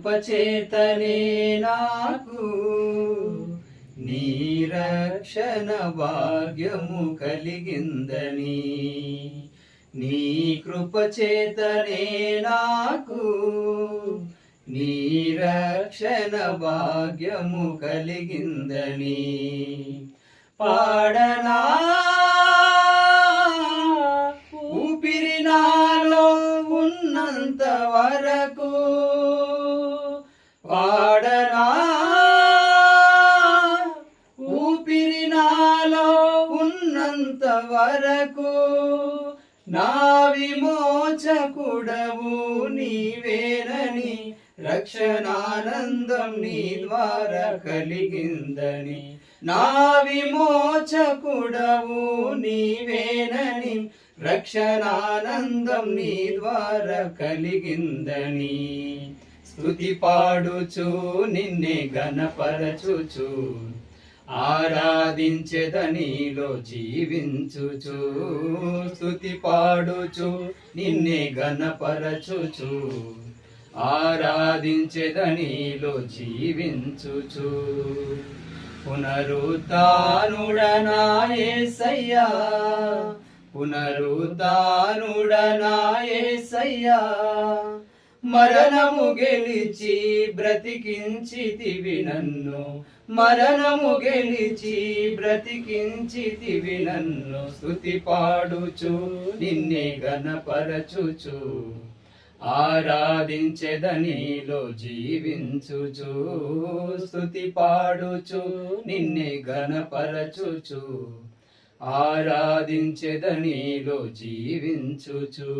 కృపచేతనే నాకు నీ రక్షణ భాగ్యము కలిగిందని, నీ కృపచేతనే నాకు నీ రక్షణ భాగ్యము కలిగిందని పాడనా. ఊపిరి నాలో ఉన్నంత వరకు పాడనా. ఊపిరి నాలో ఉన్నంత వరకు నా విమోచకుడవు నీవేనని, రక్షణానందం నీ ద్వారా కలిగిందని, నా విమోచకుడవు నీవేనని, రక్షణానందం నీ ద్వారా కలిగిందని స్తుతి పాడుచు నిన్నే ఘనపరచుచు ఆరాధించెదనిలో జీవించుచు, స్తుతి పాడుచు నిన్నే ఘనపరచుచు ఆరాధించెదనిలో జీవించుచు. పునరుత్థానుడనా యేసయ్యా, పునరుత్థానుడనా యేసయ్యా, మరణము గెలిచి బ్రతికించితివి నన్ను, మరణము గెలిచి బ్రతికించితివి నన్ను, స్తుతి పాడుచు నిన్నే ఘనపరచుచు ఆరాధించెదనిలో జీవించుచు, స్తుతి పాడుచు నిన్నే ఘనపరచుచు ఆరాధించెదనిలో జీవించుచు.